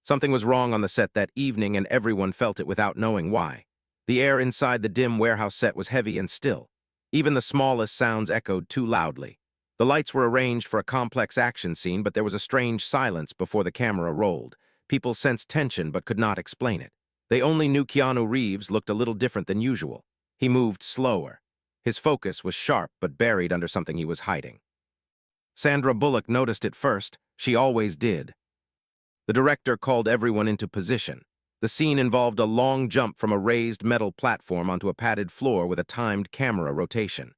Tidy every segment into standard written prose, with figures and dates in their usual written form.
Something was wrong on the set that evening, and everyone felt it without knowing why. The air inside the dim warehouse set was heavy and still. Even the smallest sounds echoed too loudly. The lights were arranged for a complex action scene, but there was a strange silence before the camera rolled. People sensed tension but could not explain it. They only knew Keanu Reeves looked a little different than usual. He moved slower. His focus was sharp but buried under something he was hiding. Sandra Bullock noticed it first. She always did. The director called everyone into position. The scene involved a long jump from a raised metal platform onto a padded floor with a timed camera rotation.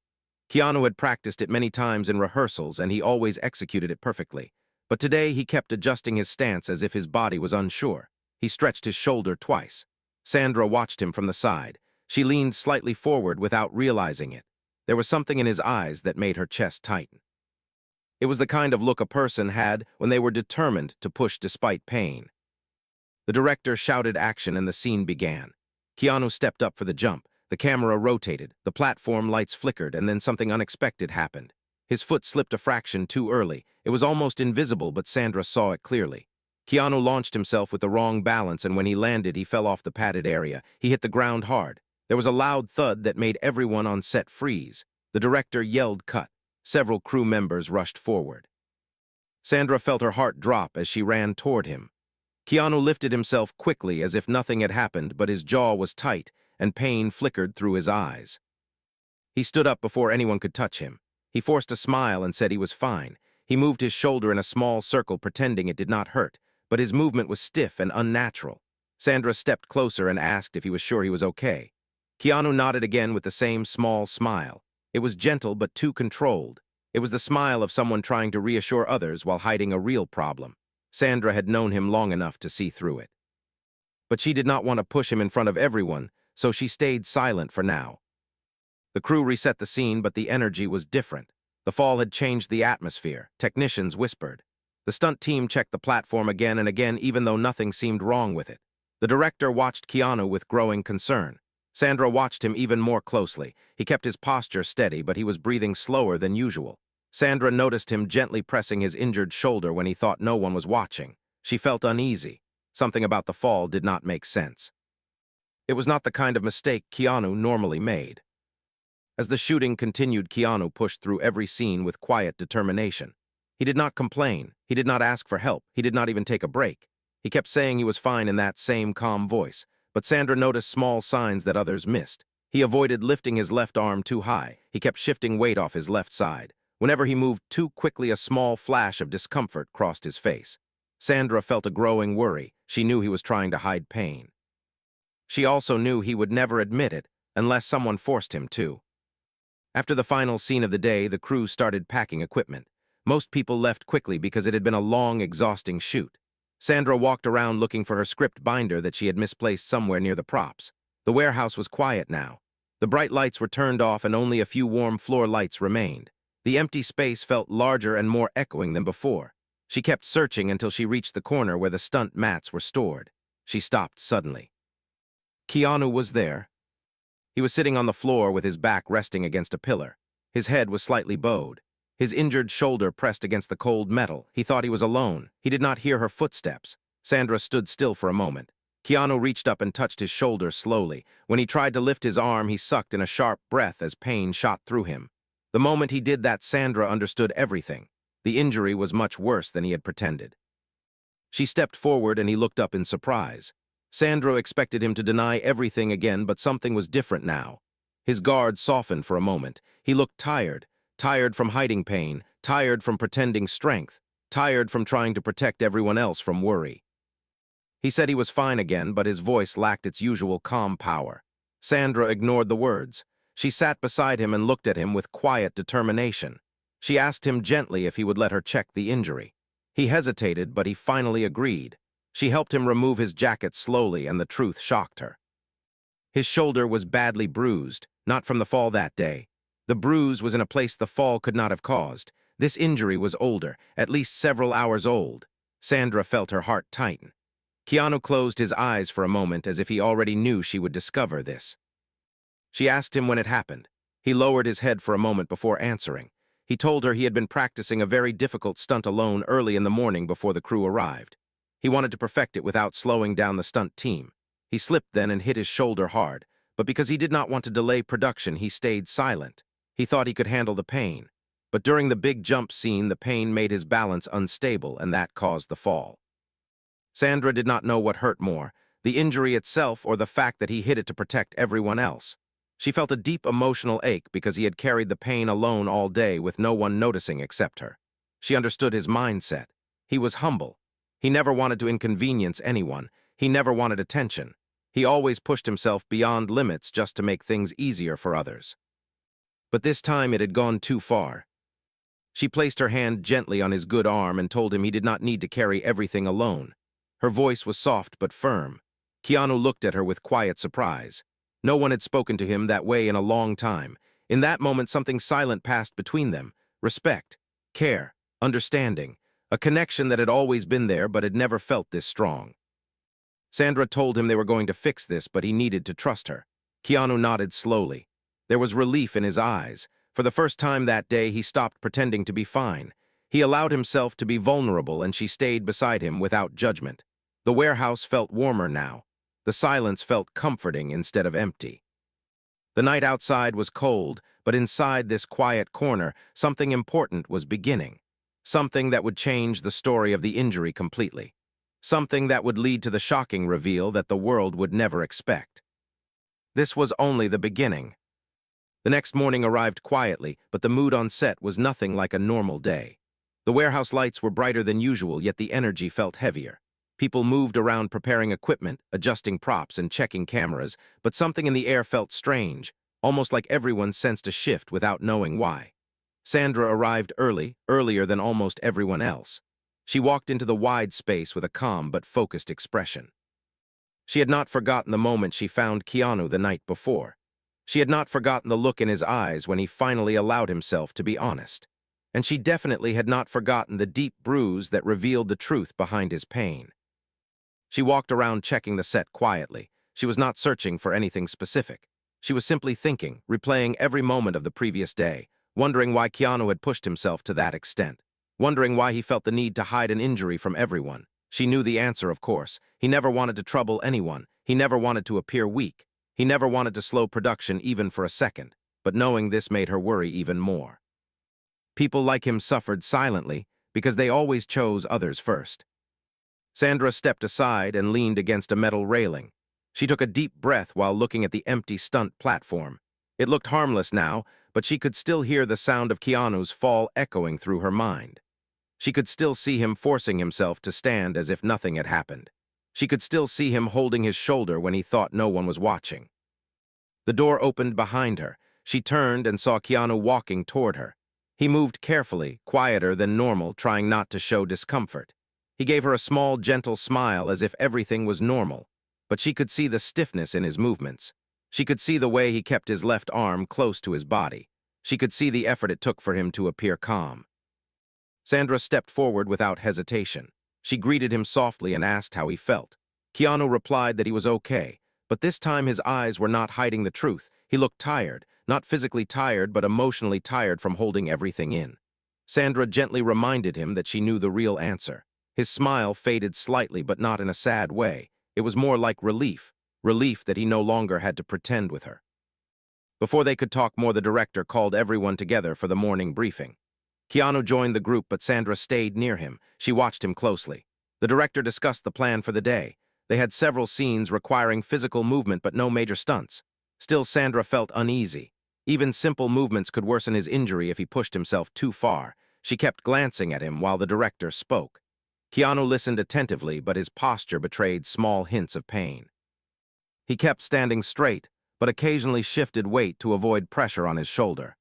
Keanu had practiced it many times in rehearsals, and he always executed it perfectly. But today he kept adjusting his stance as if his body was unsure. He stretched his shoulder twice. Sandra watched him from the side. She leaned slightly forward without realizing it. There was something in his eyes that made her chest tighten. It was the kind of look a person had when they were determined to push despite pain. The director shouted action and the scene began. Keanu stepped up for the jump. The camera rotated, the platform lights flickered, and then something unexpected happened. His foot slipped a fraction too early. It was almost invisible, but Sandra saw it clearly. Keanu launched himself with the wrong balance, and when he landed, he fell off the padded area. He hit the ground hard. There was a loud thud that made everyone on set freeze. The director yelled cut. Several crew members rushed forward. Sandra felt her heart drop as she ran toward him. Keanu lifted himself quickly as if nothing had happened, but his jaw was tight and pain flickered through his eyes. He stood up before anyone could touch him. He forced a smile and said he was fine. He moved his shoulder in a small circle, pretending it did not hurt, but his movement was stiff and unnatural. Sandra stepped closer and asked if he was sure he was okay. Keanu nodded again with the same small smile. It was gentle but too controlled. It was the smile of someone trying to reassure others while hiding a real problem. Sandra had known him long enough to see through it. But she did not want to push him in front of everyone, so she stayed silent for now. The crew reset the scene, but the energy was different. The fall had changed the atmosphere. Technicians whispered. The stunt team checked the platform again and again, even though nothing seemed wrong with it. The director watched Keanu with growing concern. Sandra watched him even more closely. He kept his posture steady, but he was breathing slower than usual. Sandra noticed him gently pressing his injured shoulder when he thought no one was watching. She felt uneasy. Something about the fall did not make sense. It was not the kind of mistake Keanu normally made. As the shooting continued, Keanu pushed through every scene with quiet determination. He did not complain. He did not ask for help. He did not even take a break. He kept saying he was fine in that same calm voice. But Sandra noticed small signs that others missed. He avoided lifting his left arm too high. He kept shifting weight off his left side. Whenever he moved too quickly, a small flash of discomfort crossed his face. Sandra felt a growing worry. She knew he was trying to hide pain. She also knew he would never admit it unless someone forced him to. After the final scene of the day, the crew started packing equipment. Most people left quickly because it had been a long, exhausting shoot. Sandra walked around looking for her script binder that she had misplaced somewhere near the props. The warehouse was quiet now. The bright lights were turned off and only a few warm floor lights remained. The empty space felt larger and more echoing than before. She kept searching until she reached the corner where the stunt mats were stored. She stopped suddenly. Keanu was there. He was sitting on the floor with his back resting against a pillar. His head was slightly bowed. His injured shoulder pressed against the cold metal. He thought he was alone. He did not hear her footsteps. Sandra stood still for a moment. Keanu reached up and touched his shoulder slowly. When he tried to lift his arm, he sucked in a sharp breath as pain shot through him. The moment he did that, Sandra understood everything. The injury was much worse than he had pretended. She stepped forward and he looked up in surprise. Sandra expected him to deny everything again, but something was different now. His guard softened for a moment. He looked tired. Tired from hiding pain, tired from pretending strength, tired from trying to protect everyone else from worry. He said he was fine again, but his voice lacked its usual calm power. Sandra ignored the words. She sat beside him and looked at him with quiet determination. She asked him gently if he would let her check the injury. He hesitated, but he finally agreed. She helped him remove his jacket slowly, and the truth shocked her. His shoulder was badly bruised, not from the fall that day. The bruise was in a place the fall could not have caused. This injury was older, at least several hours old. Sandra felt her heart tighten. Keanu closed his eyes for a moment as if he already knew she would discover this. She asked him when it happened. He lowered his head for a moment before answering. He told her he had been practicing a very difficult stunt alone early in the morning before the crew arrived. He wanted to perfect it without slowing down the stunt team. He slipped then and hit his shoulder hard, but because he did not want to delay production, he stayed silent. He thought he could handle the pain. But during the big jump scene, the pain made his balance unstable, and that caused the fall. Sandra did not know what hurt more, the injury itself or the fact that he hit it to protect everyone else. She felt a deep emotional ache because he had carried the pain alone all day with no one noticing except her. She understood his mindset. He was humble. He never wanted to inconvenience anyone. He never wanted attention. He always pushed himself beyond limits just to make things easier for others. But this time it had gone too far. She placed her hand gently on his good arm and told him he did not need to carry everything alone. Her voice was soft but firm. Keanu looked at her with quiet surprise. No one had spoken to him that way in a long time. In that moment, something silent passed between them. Respect, care, understanding, a connection that had always been there but had never felt this strong. Sandra told him they were going to fix this, but he needed to trust her. Keanu nodded slowly. There was relief in his eyes. For the first time that day, he stopped pretending to be fine. He allowed himself to be vulnerable, and she stayed beside him without judgment. The warehouse felt warmer now. The silence felt comforting instead of empty. The night outside was cold, but inside this quiet corner, something important was beginning. Something that would change the story of the injury completely. Something that would lead to the shocking reveal that the world would never expect. This was only the beginning. The next morning arrived quietly, but the mood on set was nothing like a normal day. The warehouse lights were brighter than usual, yet the energy felt heavier. People moved around preparing equipment, adjusting props, and checking cameras, but something in the air felt strange, almost like everyone sensed a shift without knowing why. Sandra arrived early, earlier than almost everyone else. She walked into the wide space with a calm but focused expression. She had not forgotten the moment she found Keanu the night before. She had not forgotten the look in his eyes when he finally allowed himself to be honest. And she definitely had not forgotten the deep bruise that revealed the truth behind his pain. She walked around checking the set quietly. She was not searching for anything specific. She was simply thinking, replaying every moment of the previous day, wondering why Keanu had pushed himself to that extent, wondering why he felt the need to hide an injury from everyone. She knew the answer, of course. He never wanted to trouble anyone. He never wanted to appear weak. He never wanted to slow production even for a second, but knowing this made her worry even more. People like him suffered silently because they always chose others first. Sandra stepped aside and leaned against a metal railing. She took a deep breath while looking at the empty stunt platform. It looked harmless now, but she could still hear the sound of Keanu's fall echoing through her mind. She could still see him forcing himself to stand as if nothing had happened. She could still see him holding his shoulder when he thought no one was watching. The door opened behind her. She turned and saw Keanu walking toward her. He moved carefully, quieter than normal, trying not to show discomfort. He gave her a small, gentle smile as if everything was normal, but she could see the stiffness in his movements. She could see the way he kept his left arm close to his body. She could see the effort it took for him to appear calm. Sandra stepped forward without hesitation. She greeted him softly and asked how he felt. Keanu replied that he was okay, but this time his eyes were not hiding the truth. He looked tired, not physically tired, but emotionally tired from holding everything in. Sandra gently reminded him that she knew the real answer. His smile faded slightly, but not in a sad way. It was more like relief that he no longer had to pretend with her. Before they could talk more, the director called everyone together for the morning briefing. Keanu joined the group, but Sandra stayed near him. She watched him closely. The director discussed the plan for the day. They had several scenes requiring physical movement, but no major stunts. Still, Sandra felt uneasy. Even simple movements could worsen his injury if he pushed himself too far. She kept glancing at him while the director spoke. Keanu listened attentively, but his posture betrayed small hints of pain. He kept standing straight, but occasionally shifted weight to avoid pressure on his shoulder.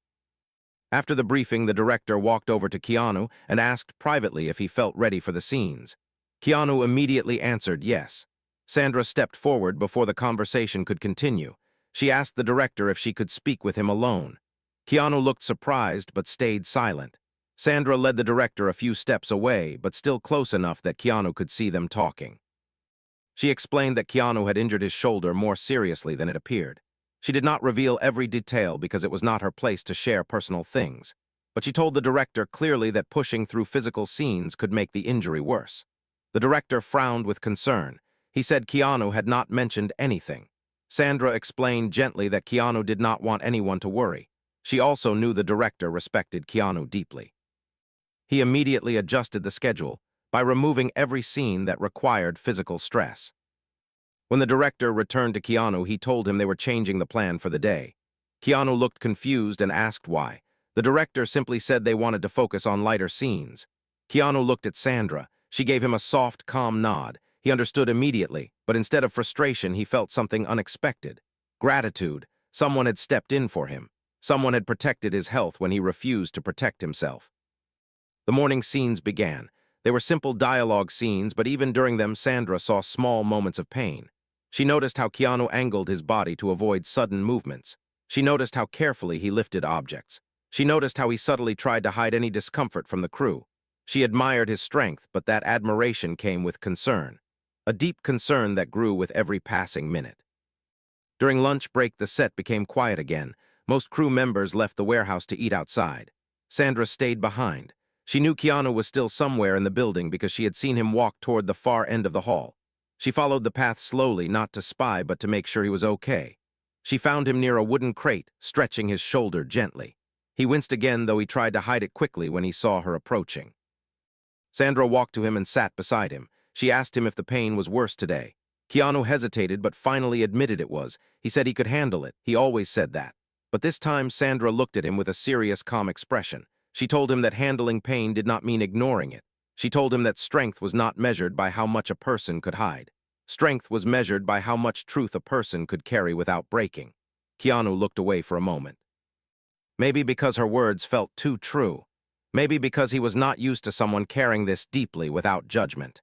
After the briefing, the director walked over to Keanu and asked privately if he felt ready for the scenes. Keanu immediately answered yes. Sandra stepped forward before the conversation could continue. She asked the director if she could speak with him alone. Keanu looked surprised but stayed silent. Sandra led the director a few steps away, but still close enough that Keanu could see them talking. She explained that Keanu had injured his shoulder more seriously than it appeared. She did not reveal every detail because it was not her place to share personal things, but she told the director clearly that pushing through physical scenes could make the injury worse. The director frowned with concern. He said Keanu had not mentioned anything. Sandra explained gently that Keanu did not want anyone to worry. She also knew the director respected Keanu deeply. He immediately adjusted the schedule by removing every scene that required physical stress. When the director returned to Keanu, he told him they were changing the plan for the day. Keanu looked confused and asked why. The director simply said they wanted to focus on lighter scenes. Keanu looked at Sandra. She gave him a soft, calm nod. He understood immediately, but instead of frustration, he felt something unexpected. Gratitude. Someone had stepped in for him. Someone had protected his health when he refused to protect himself. The morning scenes began. They were simple dialogue scenes, but even during them, Sandra saw small moments of pain. She noticed how Keanu angled his body to avoid sudden movements. She noticed how carefully he lifted objects. She noticed how he subtly tried to hide any discomfort from the crew. She admired his strength, but that admiration came with concern. A deep concern that grew with every passing minute. During lunch break, the set became quiet again. Most crew members left the warehouse to eat outside. Sandra stayed behind. She knew Keanu was still somewhere in the building because she had seen him walk toward the far end of the hall. She followed the path slowly, not to spy, but to make sure he was okay. She found him near a wooden crate, stretching his shoulder gently. He winced again, though he tried to hide it quickly when he saw her approaching. Sandra walked to him and sat beside him. She asked him if the pain was worse today. Keanu hesitated, but finally admitted it was. He said he could handle it. He always said that. But this time, Sandra looked at him with a serious, calm expression. She told him that handling pain did not mean ignoring it. She told him that strength was not measured by how much a person could hide. Strength was measured by how much truth a person could carry without breaking. Keanu looked away for a moment. Maybe because her words felt too true. Maybe because he was not used to someone caring this deeply without judgment.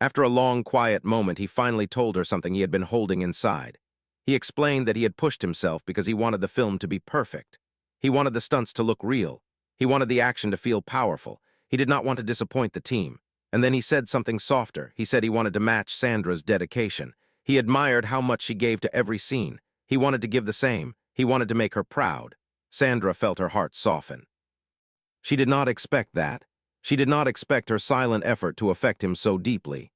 After a long, quiet moment, he finally told her something he had been holding inside. He explained that he had pushed himself because he wanted the film to be perfect. He wanted the stunts to look real. He wanted the action to feel powerful. He did not want to disappoint the team. And then he said something softer. He said he wanted to match Sandra's dedication. He admired how much she gave to every scene. He wanted to give the same. He wanted to make her proud. Sandra felt her heart soften. She did not expect that. She did not expect her silent effort to affect him so deeply.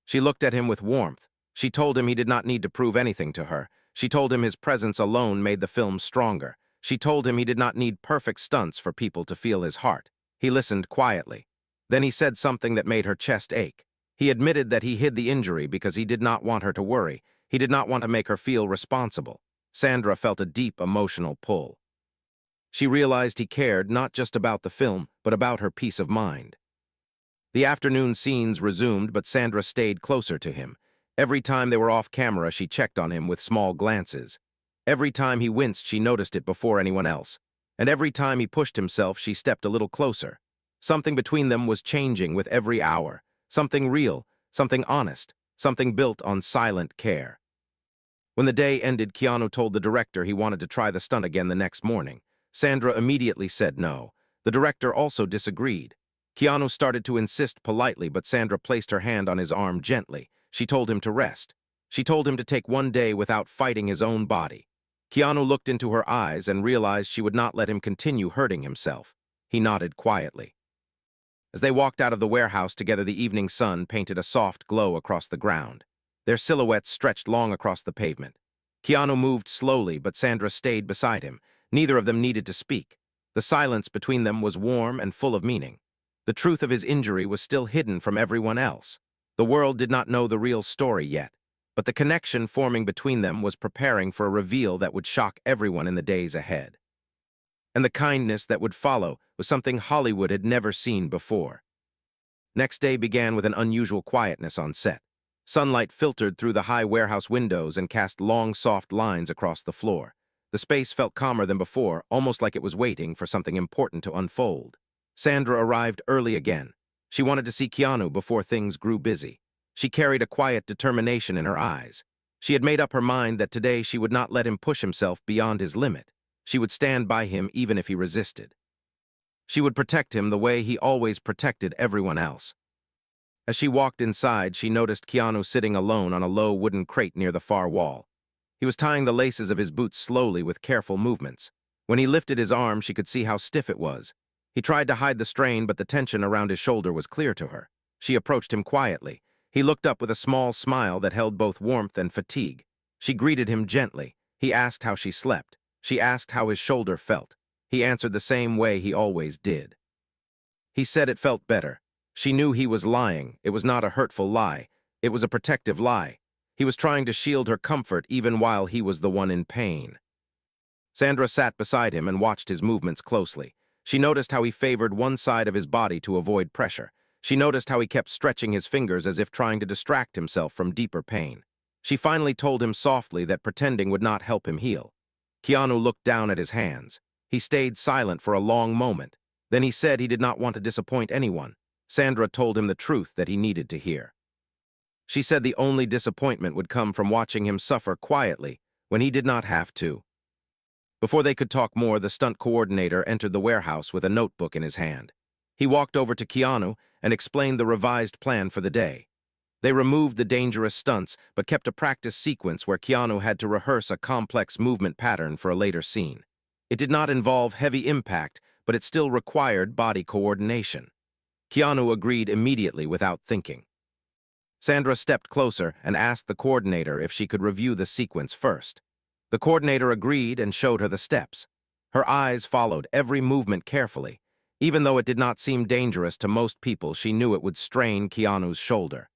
She looked at him with warmth. She told him he did not need to prove anything to her. She told him his presence alone made the film stronger. She told him he did not need perfect stunts for people to feel his heart. He listened quietly. Then he said something that made her chest ache. He admitted that he hid the injury because he did not want her to worry. He did not want to make her feel responsible. Sandra felt a deep emotional pull. She realized he cared not just about the film, but about her peace of mind. The afternoon scenes resumed, but Sandra stayed closer to him. Every time they were off camera, she checked on him with small glances. Every time he winced, she noticed it before anyone else. And every time he pushed himself, she stepped a little closer. Something between them was changing with every hour. Something real, something honest, something built on silent care. When the day ended, Keanu told the director he wanted to try the stunt again the next morning. Sandra immediately said no. The director also disagreed. Keanu started to insist politely, but Sandra placed her hand on his arm gently. She told him to rest. She told him to take one day without fighting his own body. Keanu looked into her eyes and realized she would not let him continue hurting himself. He nodded quietly. As they walked out of the warehouse together, the evening sun painted a soft glow across the ground. Their silhouettes stretched long across the pavement. Keanu moved slowly, but Sandra stayed beside him. Neither of them needed to speak. The silence between them was warm and full of meaning. The truth of his injury was still hidden from everyone else. The world did not know the real story yet, but the connection forming between them was preparing for a reveal that would shock everyone in the days ahead. And the kindness that would follow was something Hollywood had never seen before. Next day began with an unusual quietness on set. Sunlight filtered through the high warehouse windows and cast long, soft lines across the floor. The space felt calmer than before, almost like it was waiting for something important to unfold. Sandra arrived early again. She wanted to see Keanu before things grew busy. She carried a quiet determination in her eyes. She had made up her mind that today she would not let him push himself beyond his limit. She would stand by him even if he resisted. She would protect him the way he always protected everyone else. As she walked inside, she noticed Keanu sitting alone on a low wooden crate near the far wall. He was tying the laces of his boots slowly with careful movements. When he lifted his arm, she could see how stiff it was. He tried to hide the strain, but the tension around his shoulder was clear to her. She approached him quietly. He looked up with a small smile that held both warmth and fatigue. She greeted him gently. He asked how she slept. She asked how his shoulder felt. He answered the same way he always did. He said it felt better. She knew he was lying. It was not a hurtful lie. It was a protective lie. He was trying to shield her comfort even while he was the one in pain. Sandra sat beside him and watched his movements closely. She noticed how he favored one side of his body to avoid pressure. She noticed how he kept stretching his fingers as if trying to distract himself from deeper pain. She finally told him softly that pretending would not help him heal. Keanu looked down at his hands. He stayed silent for a long moment. Then he said he did not want to disappoint anyone. Sandra told him the truth that he needed to hear. She said the only disappointment would come from watching him suffer quietly when he did not have to. Before they could talk more, the stunt coordinator entered the warehouse with a notebook in his hand. He walked over to Keanu and explained the revised plan for the day. They removed the dangerous stunts, but kept a practice sequence where Keanu had to rehearse a complex movement pattern for a later scene. It did not involve heavy impact, but it still required body coordination. Keanu agreed immediately without thinking. Sandra stepped closer and asked the coordinator if she could review the sequence first. The coordinator agreed and showed her the steps. Her eyes followed every movement carefully. Even though it did not seem dangerous to most people, she knew it would strain Keanu's shoulder.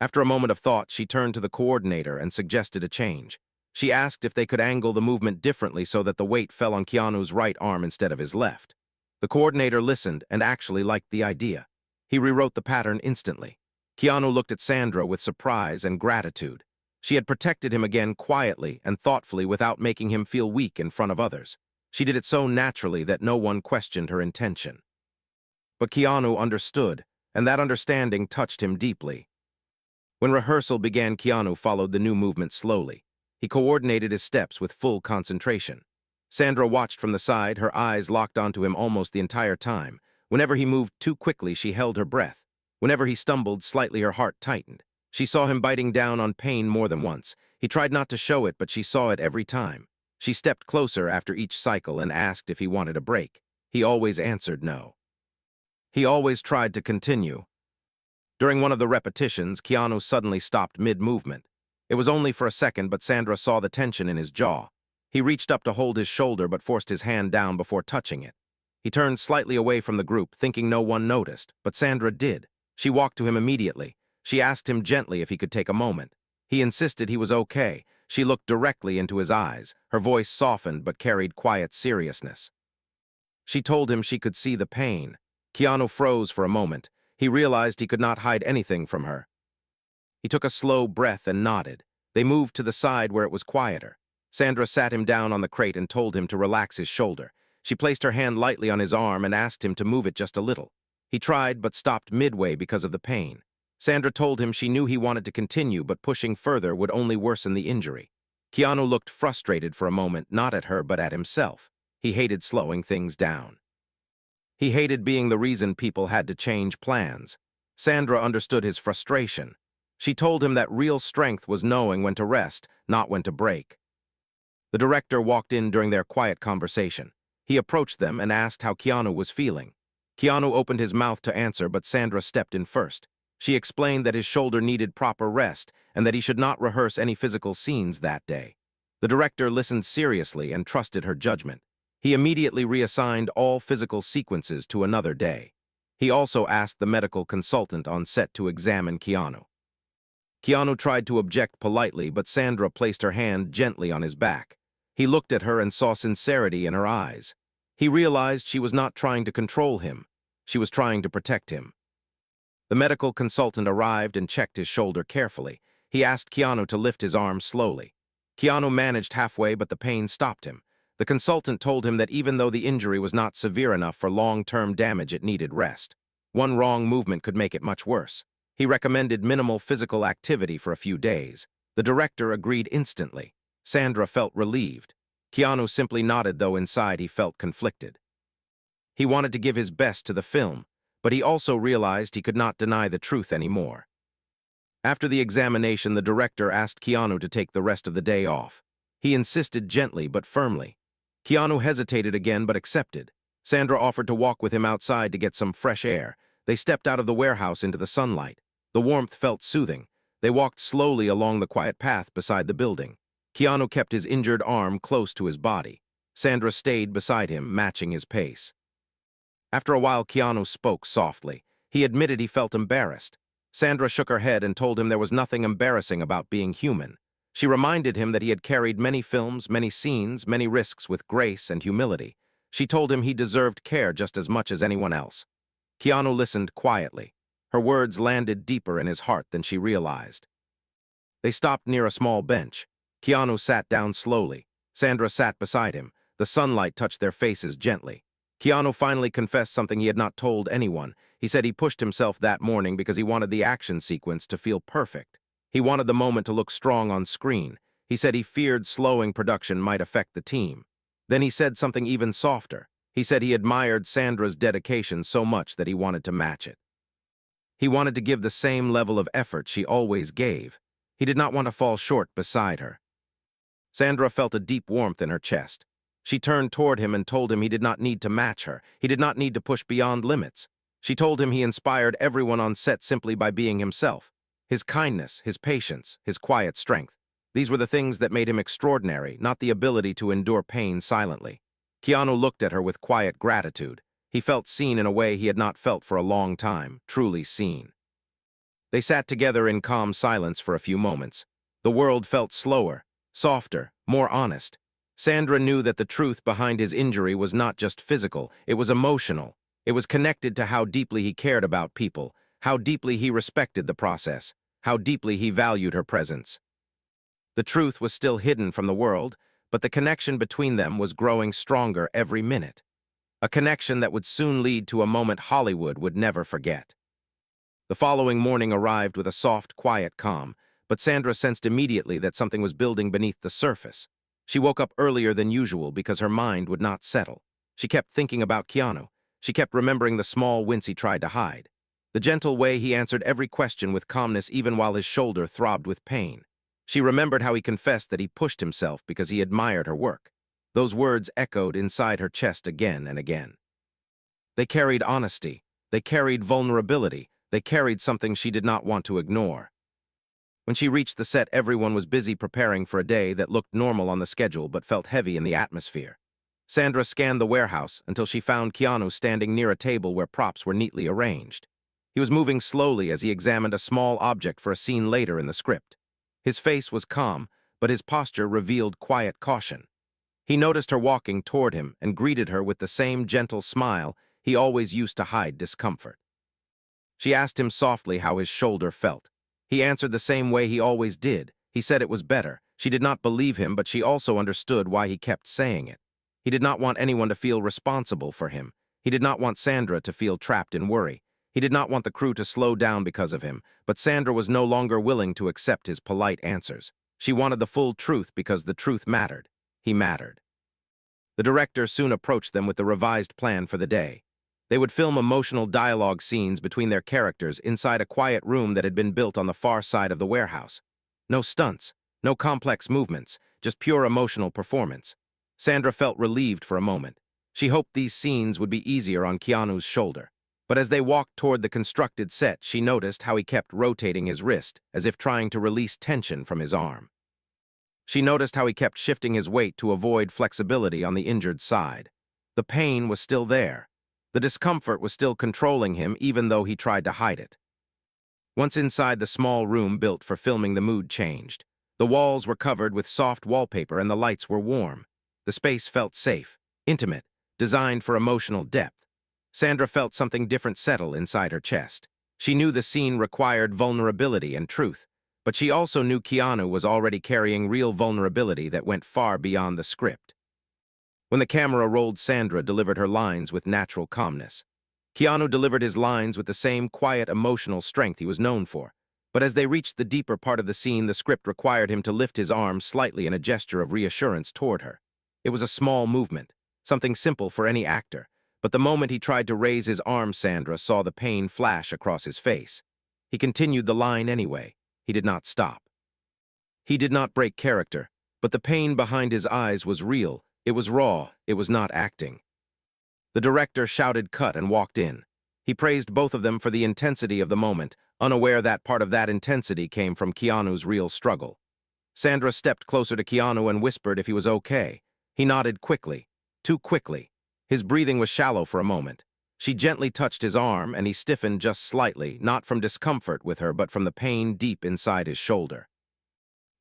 After a moment of thought, she turned to the coordinator and suggested a change. She asked if they could angle the movement differently so that the weight fell on Keanu's right arm instead of his left. The coordinator listened and actually liked the idea. He rewrote the pattern instantly. Keanu looked at Sandra with surprise and gratitude. She had protected him again quietly and thoughtfully without making him feel weak in front of others. She did it so naturally that no one questioned her intention. But Keanu understood, and that understanding touched him deeply. When rehearsal began, Keanu followed the new movement slowly. He coordinated his steps with full concentration. Sandra watched from the side, her eyes locked onto him almost the entire time. Whenever he moved too quickly, she held her breath. Whenever he stumbled slightly, her heart tightened. She saw him biting down on pain more than once. He tried not to show it, but she saw it every time. She stepped closer after each cycle and asked if he wanted a break. He always answered no. He always tried to continue. During one of the repetitions, Keanu suddenly stopped mid-movement. It was only for a second, but Sandra saw the tension in his jaw. He reached up to hold his shoulder but forced his hand down before touching it. He turned slightly away from the group, thinking no one noticed, but Sandra did. She walked to him immediately. She asked him gently if he could take a moment. He insisted he was okay. She looked directly into his eyes. Her voice softened but carried quiet seriousness. She told him she could see the pain. Keanu froze for a moment. He realized he could not hide anything from her. He took a slow breath and nodded. They moved to the side where it was quieter. Sandra sat him down on the crate and told him to relax his shoulder. She placed her hand lightly on his arm and asked him to move it just a little. He tried but stopped midway because of the pain. Sandra told him she knew he wanted to continue, but pushing further would only worsen the injury. Keanu looked frustrated for a moment, not at her but at himself. He hated slowing things down. He hated being the reason people had to change plans. Sandra understood his frustration. She told him that real strength was knowing when to rest, not when to break. The director walked in during their quiet conversation. He approached them and asked how Keanu was feeling. Keanu opened his mouth to answer, but Sandra stepped in first. She explained that his shoulder needed proper rest and that he should not rehearse any physical scenes that day. The director listened seriously and trusted her judgment. He immediately reassigned all physical sequences to another day. He also asked the medical consultant on set to examine Keanu. Keanu tried to object politely, but Sandra placed her hand gently on his back. He looked at her and saw sincerity in her eyes. He realized she was not trying to control him. She was trying to protect him. The medical consultant arrived and checked his shoulder carefully. He asked Keanu to lift his arm slowly. Keanu managed halfway, but the pain stopped him. The consultant told him that even though the injury was not severe enough for long-term damage, it needed rest. One wrong movement could make it much worse. He recommended minimal physical activity for a few days. The director agreed instantly. Sandra felt relieved. Keanu simply nodded, though inside he felt conflicted. He wanted to give his best to the film, but he also realized he could not deny the truth anymore. After the examination, the director asked Keanu to take the rest of the day off. He insisted gently but firmly. Keanu hesitated again but accepted. Sandra offered to walk with him outside to get some fresh air. They stepped out of the warehouse into the sunlight. The warmth felt soothing. They walked slowly along the quiet path beside the building. Keanu kept his injured arm close to his body. Sandra stayed beside him, matching his pace. After a while, Keanu spoke softly. He admitted he felt embarrassed. Sandra shook her head and told him there was nothing embarrassing about being human. She reminded him that he had carried many films, many scenes, many risks with grace and humility. She told him he deserved care just as much as anyone else. Keanu listened quietly. Her words landed deeper in his heart than she realized. They stopped near a small bench. Keanu sat down slowly. Sandra sat beside him. The sunlight touched their faces gently. Keanu finally confessed something he had not told anyone. He said he pushed himself that morning because he wanted the action sequence to feel perfect. He wanted the moment to look strong on screen. He said he feared slowing production might affect the team. Then he said something even softer. He said he admired Sandra's dedication so much that he wanted to match it. He wanted to give the same level of effort she always gave. He did not want to fall short beside her. Sandra felt a deep warmth in her chest. She turned toward him and told him he did not need to match her. He did not need to push beyond limits. She told him he inspired everyone on set simply by being himself. His kindness, his patience, his quiet strength. These were the things that made him extraordinary, not the ability to endure pain silently. Keanu looked at her with quiet gratitude. He felt seen in a way he had not felt for a long time, truly seen. They sat together in calm silence for a few moments. The world felt slower, softer, more honest. Sandra knew that the truth behind his injury was not just physical, it was emotional. It was connected to how deeply he cared about people, how deeply he respected the process, how deeply he valued her presence. The truth was still hidden from the world, but the connection between them was growing stronger every minute. A connection that would soon lead to a moment Hollywood would never forget. The following morning arrived with a soft, quiet calm, but Sandra sensed immediately that something was building beneath the surface. She woke up earlier than usual because her mind would not settle. She kept thinking about Keanu. She kept remembering the small wince he tried to hide. The gentle way he answered every question with calmness even while his shoulder throbbed with pain. She remembered how he confessed that he pushed himself because he admired her work. Those words echoed inside her chest again and again. They carried honesty. They carried vulnerability. They carried something she did not want to ignore. When she reached the set, everyone was busy preparing for a day that looked normal on the schedule but felt heavy in the atmosphere. Sandra scanned the warehouse until she found Keanu standing near a table where props were neatly arranged. He was moving slowly as he examined a small object for a scene later in the script. His face was calm, but his posture revealed quiet caution. He noticed her walking toward him and greeted her with the same gentle smile he always used to hide discomfort. She asked him softly how his shoulder felt. He answered the same way he always did. He said it was better. She did not believe him, but she also understood why he kept saying it. He did not want anyone to feel responsible for him. He did not want Sandra to feel trapped in worry. He did not want the crew to slow down because of him, but Sandra was no longer willing to accept his polite answers. She wanted the full truth because the truth mattered. He mattered. The director soon approached them with the revised plan for the day. They would film emotional dialogue scenes between their characters inside a quiet room that had been built on the far side of the warehouse. No stunts, no complex movements, just pure emotional performance. Sandra felt relieved for a moment. She hoped these scenes would be easier on Keanu's shoulder. But as they walked toward the constructed set, she noticed how he kept rotating his wrist, as if trying to release tension from his arm. She noticed how he kept shifting his weight to avoid flexibility on the injured side. The pain was still there. The discomfort was still controlling him even though he tried to hide it. Once inside the small room built for filming, the mood changed. The walls were covered with soft wallpaper and the lights were warm. The space felt safe, intimate, designed for emotional depth. Sandra felt something different settle inside her chest. She knew the scene required vulnerability and truth, but she also knew Keanu was already carrying real vulnerability that went far beyond the script. When the camera rolled, Sandra delivered her lines with natural calmness. Keanu delivered his lines with the same quiet, emotional strength he was known for. But as they reached the deeper part of the scene, the script required him to lift his arm slightly in a gesture of reassurance toward her. It was a small movement, something simple for any actor, but the moment he tried to raise his arm, Sandra saw the pain flash across his face. He continued the line anyway. He did not stop. He did not break character, but the pain behind his eyes was real. It was raw. It was not acting. The director shouted cut and walked in. He praised both of them for the intensity of the moment, unaware that part of that intensity came from Keanu's real struggle. Sandra stepped closer to Keanu and whispered if he was okay. He nodded quickly, too quickly. His breathing was shallow for a moment. She gently touched his arm, and he stiffened just slightly, not from discomfort with her, but from the pain deep inside his shoulder.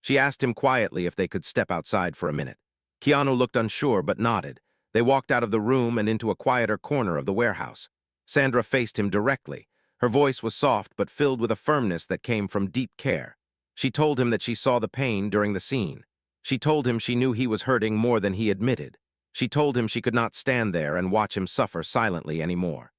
She asked him quietly if they could step outside for a minute. Keanu looked unsure, but nodded. They walked out of the room and into a quieter corner of the warehouse. Sandra faced him directly. Her voice was soft, but filled with a firmness that came from deep care. She told him that she saw the pain during the scene. She told him she knew he was hurting more than he admitted. She told him she could not stand there and watch him suffer silently anymore.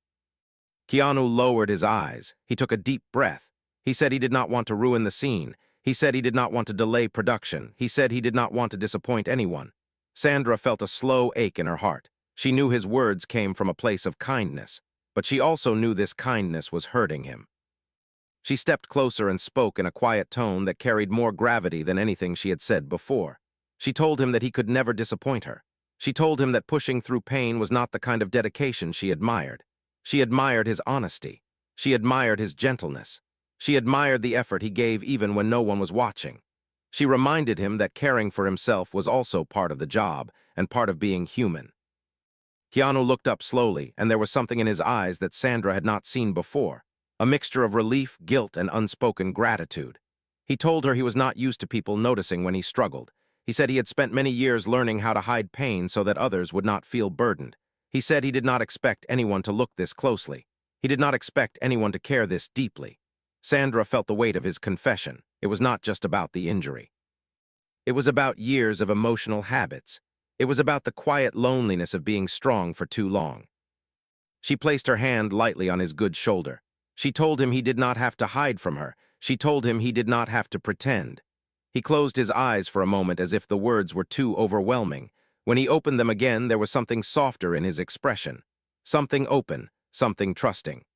Keanu lowered his eyes. He took a deep breath. He said he did not want to ruin the scene. He said he did not want to delay production. He said he did not want to disappoint anyone. Sandra felt a slow ache in her heart. She knew his words came from a place of kindness, but she also knew this kindness was hurting him. She stepped closer and spoke in a quiet tone that carried more gravity than anything she had said before. She told him that he could never disappoint her. She told him that pushing through pain was not the kind of dedication she admired. She admired his honesty. She admired his gentleness. She admired the effort he gave even when no one was watching. She reminded him that caring for himself was also part of the job and part of being human. Keanu looked up slowly, and there was something in his eyes that Sandra had not seen before, a mixture of relief, guilt, and unspoken gratitude. He told her he was not used to people noticing when he struggled. He said he had spent many years learning how to hide pain so that others would not feel burdened. He said he did not expect anyone to look this closely. He did not expect anyone to care this deeply. Sandra felt the weight of his confession. It was not just about the injury. It was about years of emotional habits. It was about the quiet loneliness of being strong for too long. She placed her hand lightly on his good shoulder. She told him he did not have to hide from her. She told him he did not have to pretend. He closed his eyes for a moment as if the words were too overwhelming. When he opened them again, there was something softer in his expression. Something open, something trusting.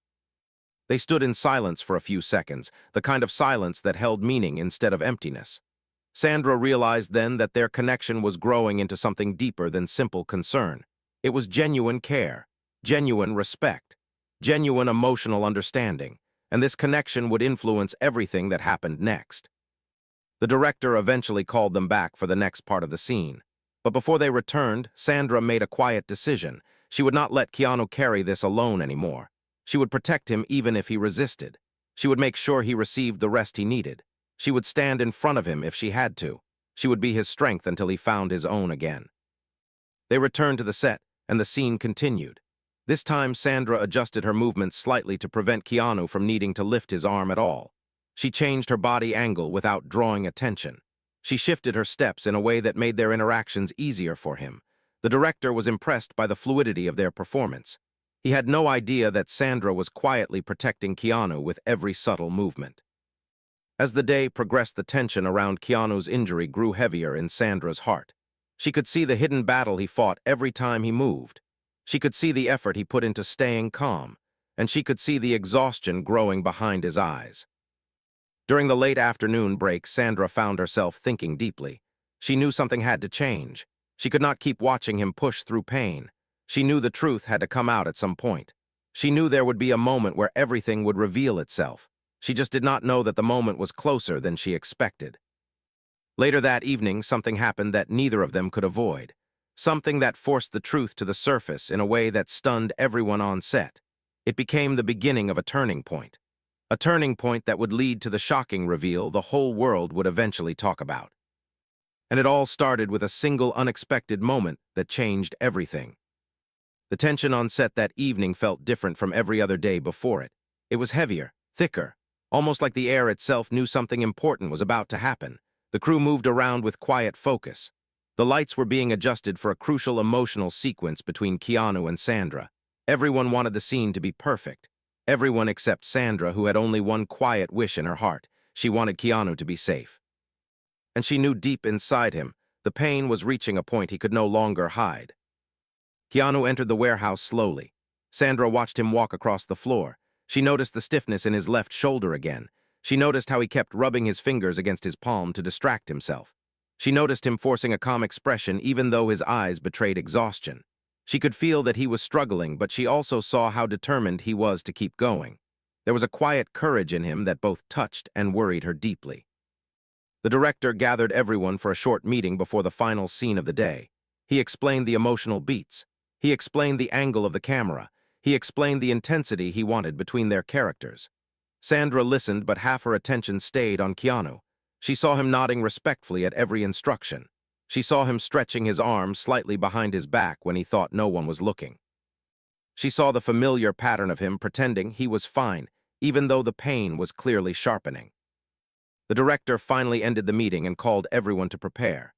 They stood in silence for a few seconds, the kind of silence that held meaning instead of emptiness. Sandra realized then that their connection was growing into something deeper than simple concern. It was genuine care, genuine respect, genuine emotional understanding, and this connection would influence everything that happened next. The director eventually called them back for the next part of the scene. But before they returned, Sandra made a quiet decision. She would not let Keanu carry this alone anymore. She would protect him even if he resisted. She would make sure he received the rest he needed. She would stand in front of him if she had to. She would be his strength until he found his own again. They returned to the set, and the scene continued. This time, Sandra adjusted her movements slightly to prevent Keanu from needing to lift his arm at all. She changed her body angle without drawing attention. She shifted her steps in a way that made their interactions easier for him. The director was impressed by the fluidity of their performance. He had no idea that Sandra was quietly protecting Keanu with every subtle movement. As the day progressed, the tension around Keanu's injury grew heavier in Sandra's heart. She could see the hidden battle he fought every time he moved. She could see the effort he put into staying calm, and she could see the exhaustion growing behind his eyes. During the late afternoon break, Sandra found herself thinking deeply. She knew something had to change. She could not keep watching him push through pain. She knew the truth had to come out at some point. She knew there would be a moment where everything would reveal itself. She just did not know that the moment was closer than she expected. Later that evening, something happened that neither of them could avoid. Something that forced the truth to the surface in a way that stunned everyone on set. It became the beginning of a turning point. A turning point that would lead to the shocking reveal the whole world would eventually talk about. And it all started with a single unexpected moment that changed everything. The tension on set that evening felt different from every other day before it. It was heavier, thicker, almost like the air itself knew something important was about to happen. The crew moved around with quiet focus. The lights were being adjusted for a crucial emotional sequence between Keanu and Sandra. Everyone wanted the scene to be perfect. Everyone except Sandra, who had only one quiet wish in her heart. She wanted Keanu to be safe. And she knew deep inside him, the pain was reaching a point he could no longer hide. Keanu entered the warehouse slowly. Sandra watched him walk across the floor. She noticed the stiffness in his left shoulder again. She noticed how he kept rubbing his fingers against his palm to distract himself. She noticed him forcing a calm expression even though his eyes betrayed exhaustion. She could feel that he was struggling, but she also saw how determined he was to keep going. There was a quiet courage in him that both touched and worried her deeply. The director gathered everyone for a short meeting before the final scene of the day. He explained the emotional beats. He explained the angle of the camera. He explained the intensity he wanted between their characters. Sandra listened, but half her attention stayed on Keanu. She saw him nodding respectfully at every instruction. She saw him stretching his arms slightly behind his back when he thought no one was looking. She saw the familiar pattern of him pretending he was fine, even though the pain was clearly sharpening. The director finally ended the meeting and called everyone to prepare.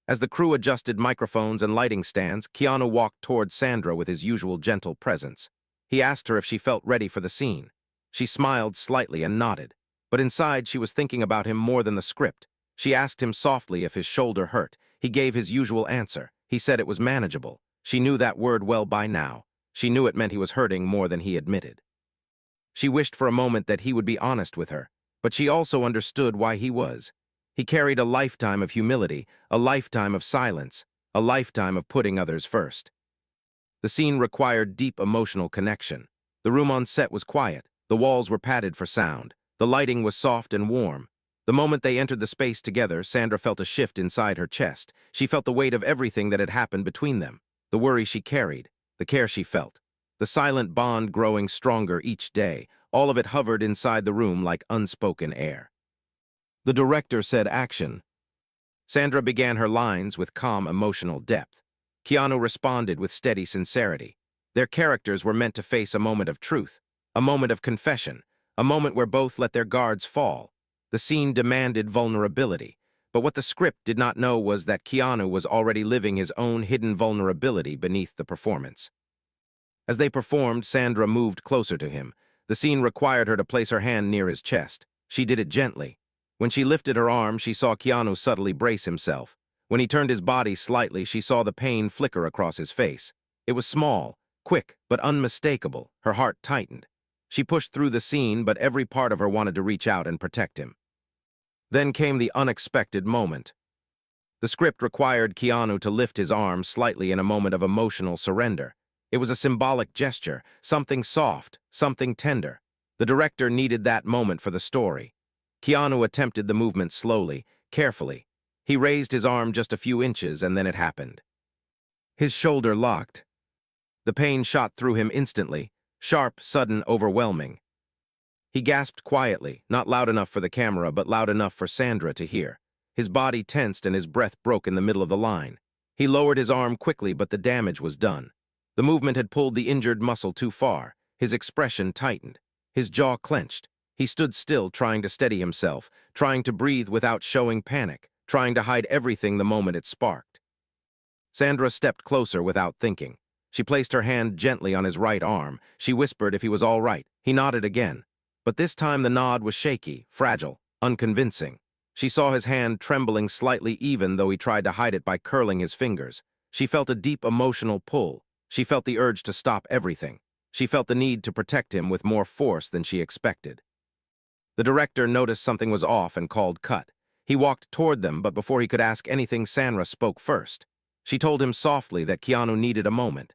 As the crew adjusted microphones and lighting stands, Keanu walked toward Sandra with his usual gentle presence. He asked her if she felt ready for the scene. She smiled slightly and nodded, but inside she was thinking about him more than the script. She asked him softly if his shoulder hurt. He gave his usual answer. He said it was manageable. She knew that word well by now. She knew it meant he was hurting more than he admitted. She wished for a moment that he would be honest with her, but she also understood why he was. He carried a lifetime of humility, a lifetime of silence, a lifetime of putting others first. The scene required deep emotional connection. The room on set was quiet. The walls were padded for sound. The lighting was soft and warm. The moment they entered the space together, Sandra felt a shift inside her chest. She felt the weight of everything that had happened between them, the worry she carried, the care she felt, the silent bond growing stronger each day. All of it hovered inside the room like unspoken air. The director said action. Sandra began her lines with calm emotional depth. Keanu responded with steady sincerity. Their characters were meant to face a moment of truth, a moment of confession, a moment where both let their guards fall. The scene demanded vulnerability, but what the script did not know was that Keanu was already living his own hidden vulnerability beneath the performance. As they performed, Sandra moved closer to him. The scene required her to place her hand near his chest. She did it gently. When she lifted her arm, she saw Keanu subtly brace himself. When he turned his body slightly, she saw the pain flicker across his face. It was small, quick, but unmistakable. Her heart tightened. She pushed through the scene, but every part of her wanted to reach out and protect him. Then came the unexpected moment. The script required Keanu to lift his arm slightly in a moment of emotional surrender. It was a symbolic gesture, something soft, something tender. The director needed that moment for the story. Keanu attempted the movement slowly, carefully. He raised his arm just a few inches, and then it happened. His shoulder locked. The pain shot through him instantly, sharp, sudden, overwhelming. He gasped quietly, not loud enough for the camera, but loud enough for Sandra to hear. His body tensed and his breath broke in the middle of the line. He lowered his arm quickly, but the damage was done. The movement had pulled the injured muscle too far. His expression tightened. His jaw clenched. He stood still, trying to steady himself, trying to breathe without showing panic, trying to hide everything the moment it sparked. Sandra stepped closer without thinking. She placed her hand gently on his right arm. She whispered if he was all right. He nodded again. But this time the nod was shaky, fragile, unconvincing. She saw his hand trembling slightly even though he tried to hide it by curling his fingers. She felt a deep emotional pull. She felt the urge to stop everything. She felt the need to protect him with more force than she expected. The director noticed something was off and called cut. He walked toward them, but before he could ask anything, Sandra spoke first. She told him softly that Keanu needed a moment.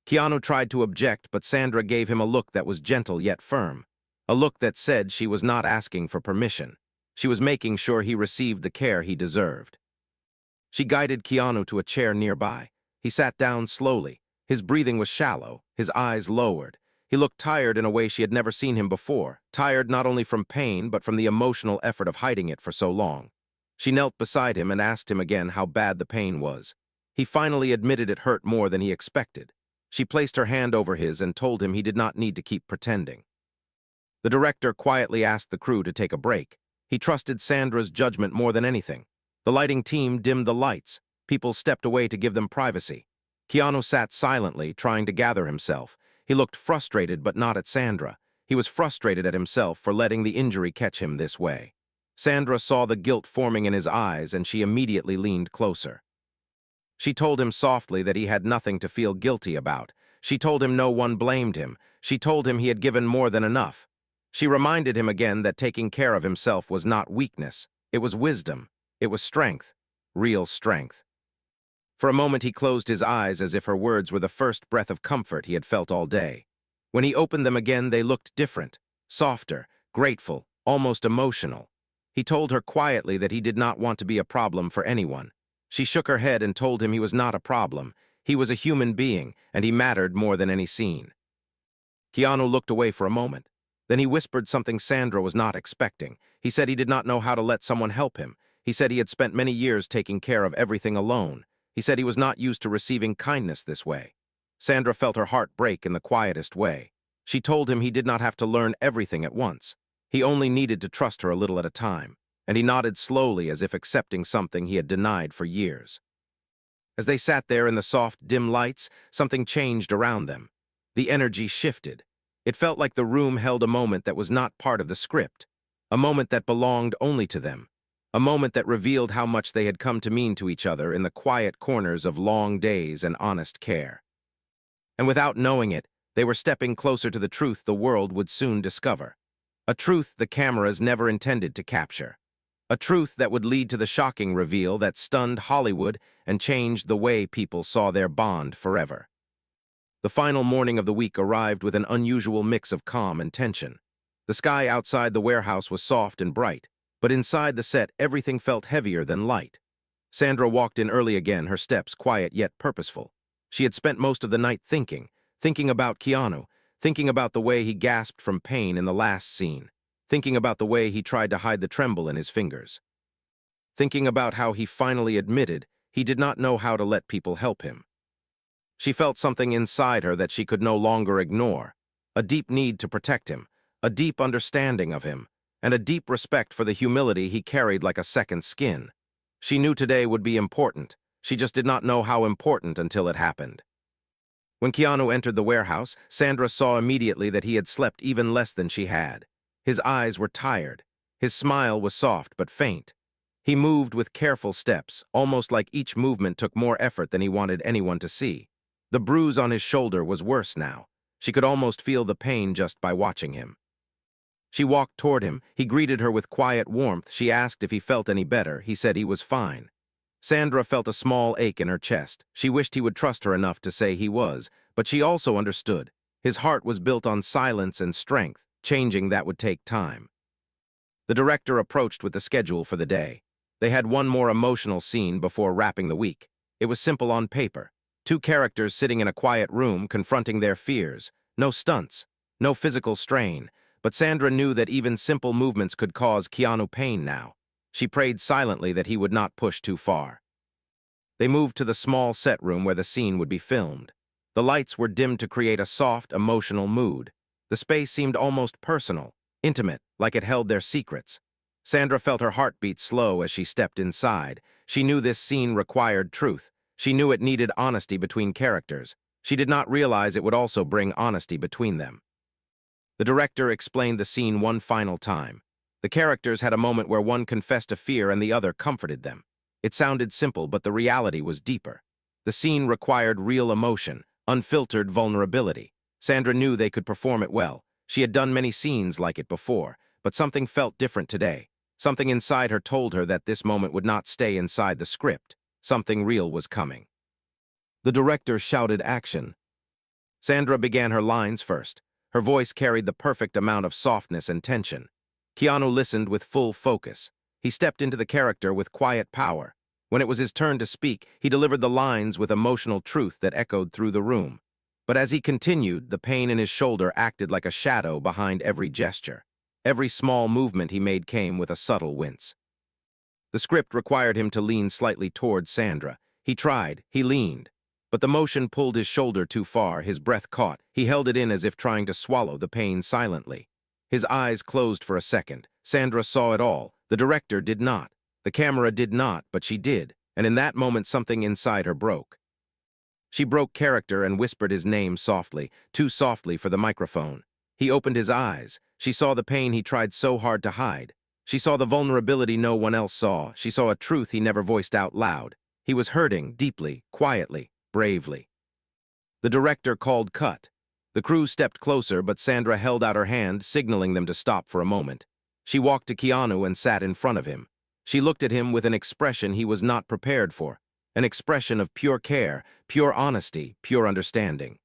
Keanu tried to object, but Sandra gave him a look that was gentle yet firm. A look that said she was not asking for permission. She was making sure he received the care he deserved. She guided Keanu to a chair nearby. He sat down slowly. His breathing was shallow, his eyes lowered. He looked tired in a way she had never seen him before, tired not only from pain but from the emotional effort of hiding it for so long. She knelt beside him and asked him again how bad the pain was. He finally admitted it hurt more than he expected. She placed her hand over his and told him he did not need to keep pretending. The director quietly asked the crew to take a break. He trusted Sandra's judgment more than anything. The lighting team dimmed the lights. People stepped away to give them privacy. Keanu sat silently, trying to gather himself. He looked frustrated, but not at Sandra. He was frustrated at himself for letting the injury catch him this way. Sandra saw the guilt forming in his eyes, and she immediately leaned closer. She told him softly that he had nothing to feel guilty about. She told him no one blamed him. She told him he had given more than enough. She reminded him again that taking care of himself was not weakness. It was wisdom. It was strength. Real strength. For a moment he closed his eyes as if her words were the first breath of comfort he had felt all day. When he opened them again, they looked different, softer, grateful, almost emotional. He told her quietly that he did not want to be a problem for anyone. She shook her head and told him he was not a problem. He was a human being, and he mattered more than any scene. Keanu looked away for a moment. Then he whispered something Sandra was not expecting. He said he did not know how to let someone help him. He said he had spent many years taking care of everything alone. He said he was not used to receiving kindness this way. Sandra felt her heart break in the quietest way. She told him he did not have to learn everything at once. He only needed to trust her a little at a time, and he nodded slowly as if accepting something he had denied for years. As they sat there in the soft, dim lights, something changed around them. The energy shifted. It felt like the room held a moment that was not part of the script, a moment that belonged only to them, a moment that revealed how much they had come to mean to each other in the quiet corners of long days and honest care. And without knowing it, they were stepping closer to the truth the world would soon discover. A truth the cameras never intended to capture. A truth that would lead to the shocking reveal that stunned Hollywood and changed the way people saw their bond forever. The final morning of the week arrived with an unusual mix of calm and tension. The sky outside the warehouse was soft and bright, but inside the set everything felt heavier than light. Sandra walked in early again, her steps quiet yet purposeful. She had spent most of the night thinking about Keanu, thinking about the way he gasped from pain in the last scene, thinking about the way he tried to hide the tremble in his fingers, thinking about how he finally admitted he did not know how to let people help him. She felt something inside her that she could no longer ignore, a deep need to protect him, a deep understanding of him, and a deep respect for the humility he carried like a second skin. She knew today would be important. She just did not know how important until it happened. When Keanu entered the warehouse, Sandra saw immediately that he had slept even less than she had. His eyes were tired. His smile was soft but faint. He moved with careful steps, almost like each movement took more effort than he wanted anyone to see. The bruise on his shoulder was worse now. She could almost feel the pain just by watching him. She walked toward him. He greeted her with quiet warmth. She asked if he felt any better. He said he was fine. Sandra felt a small ache in her chest. She wished he would trust her enough to say he was, but she also understood. His heart was built on silence and strength. Changing that would take time. The director approached with the schedule for the day. They had one more emotional scene before wrapping the week. It was simple on paper. Two characters sitting in a quiet room confronting their fears. No stunts, no physical strain, but Sandra knew that even simple movements could cause Keanu pain now. She prayed silently that he would not push too far. They moved to the small set room where the scene would be filmed. The lights were dimmed to create a soft, emotional mood. The space seemed almost personal, intimate, like it held their secrets. Sandra felt her heart beat slow as she stepped inside. She knew this scene required truth. She knew it needed honesty between characters. She did not realize it would also bring honesty between them. The director explained the scene one final time. The characters had a moment where one confessed a fear and the other comforted them. It sounded simple, but the reality was deeper. The scene required real emotion, unfiltered vulnerability. Sandra knew they could perform it well. She had done many scenes like it before, but something felt different today. Something inside her told her that this moment would not stay inside the script. Something real was coming. The director shouted action. Sandra began her lines first. Her voice carried the perfect amount of softness and tension. Keanu listened with full focus. He stepped into the character with quiet power. When it was his turn to speak, he delivered the lines with emotional truth that echoed through the room. But as he continued, the pain in his shoulder acted like a shadow behind every gesture. Every small movement he made came with a subtle wince. The script required him to lean slightly toward Sandra. He tried, he leaned. But the motion pulled his shoulder too far, his breath caught. He held it in as if trying to swallow the pain silently. His eyes closed for a second. Sandra saw it all. The director did not. The camera did not, but she did. And in that moment something inside her broke. She broke character and whispered his name softly, too softly for the microphone. He opened his eyes. She saw the pain he tried so hard to hide. She saw the vulnerability no one else saw. She saw a truth he never voiced out loud. He was hurting, deeply, quietly, bravely. The director called cut. The crew stepped closer, but Sandra held out her hand, signaling them to stop for a moment. She walked to Keanu and sat in front of him. She looked at him with an expression he was not prepared for. an expression of pure care, pure honesty, pure understanding.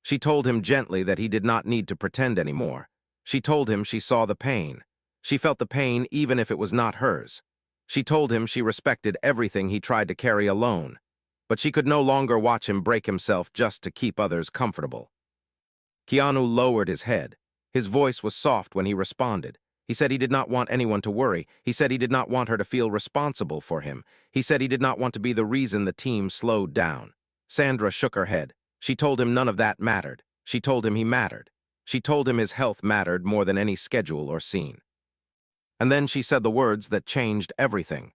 She told him gently that he did not need to pretend anymore. She told him she saw the pain. She felt the pain even if it was not hers. She told him she respected everything he tried to carry alone, but she could no longer watch him break himself just to keep others comfortable. Keanu lowered his head. His voice was soft when he responded. He said he did not want anyone to worry. He said he did not want her to feel responsible for him. He said he did not want to be the reason the team slowed down. Sandra shook her head. She told him none of that mattered. She told him he mattered. She told him his health mattered more than any schedule or scene. And then she said the words that changed everything.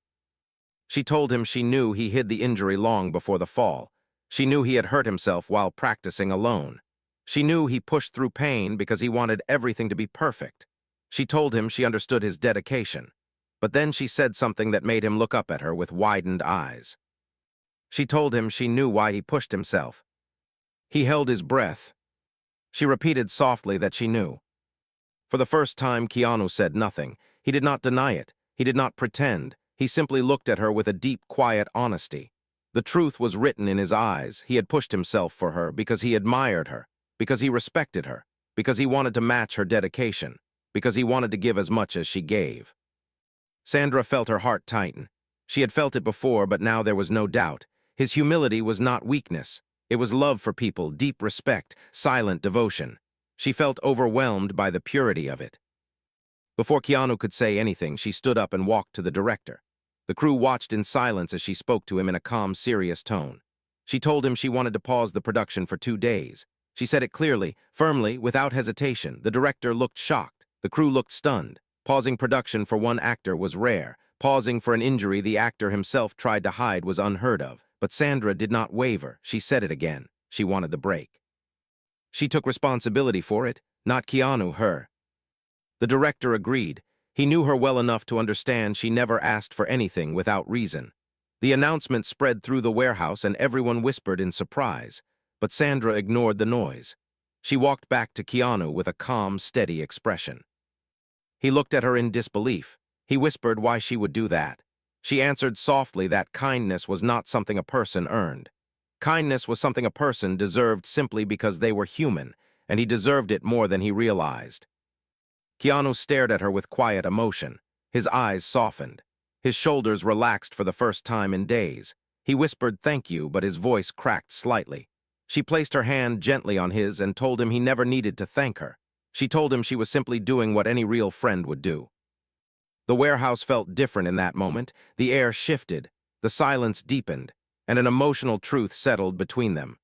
She told him she knew he hid the injury long before the fall. She knew he had hurt himself while practicing alone. She knew he pushed through pain because he wanted everything to be perfect. She told him she understood his dedication. But then she said something that made him look up at her with widened eyes. She told him she knew why he pushed himself. He held his breath. She repeated softly that she knew. For the first time, Keanu said nothing. He did not deny it. He did not pretend. He simply looked at her with a deep, quiet honesty. The truth was written in his eyes. He had pushed himself for her because he admired her, because he respected her, because he wanted to match her dedication, because he wanted to give as much as she gave. Sandra felt her heart tighten. She had felt it before, but now there was no doubt. His humility was not weakness. It was love for people, deep respect, silent devotion. She felt overwhelmed by the purity of it. Before Keanu could say anything, she stood up and walked to the director. The crew watched in silence as she spoke to him in a calm, serious tone. She told him she wanted to pause the production for 2 days. She said it clearly, firmly, without hesitation. The director looked shocked. The crew looked stunned. Pausing production for one actor was rare. Pausing for an injury the actor himself tried to hide was unheard of. But Sandra did not waver. She said it again. She wanted the break. She took responsibility for it, not Keanu, her. The director agreed. He knew her well enough to understand she never asked for anything without reason. The announcement spread through the warehouse and everyone whispered in surprise. But Sandra ignored the noise. She walked back to Keanu with a calm, steady expression. He looked at her in disbelief. He whispered why she would do that. She answered softly that kindness was not something a person earned. Kindness was something a person deserved simply because they were human, and he deserved it more than he realized. Keanu stared at her with quiet emotion. His eyes softened. His shoulders relaxed for the first time in days. He whispered thank you, but his voice cracked slightly. She placed her hand gently on his and told him he never needed to thank her. She told him she was simply doing what any real friend would do. The warehouse felt different in that moment. The air shifted, the silence deepened, and an emotional truth settled between them.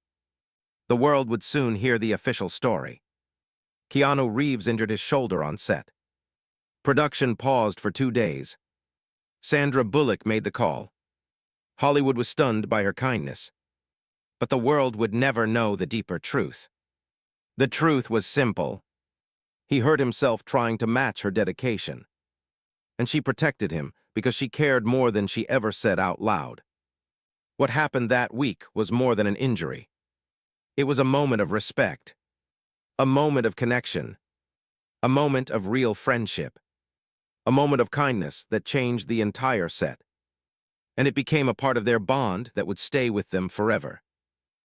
The world would soon hear the official story. Keanu Reeves injured his shoulder on set. Production paused for 2 days. Sandra Bullock made the call. Hollywood was stunned by her kindness. But the world would never know the deeper truth. The truth was simple. He hurt himself trying to match her dedication. And she protected him because she cared more than she ever said out loud. What happened that week was more than an injury. It was a moment of respect, a moment of connection, a moment of real friendship, a moment of kindness that changed the entire set. And it became a part of their bond that would stay with them forever.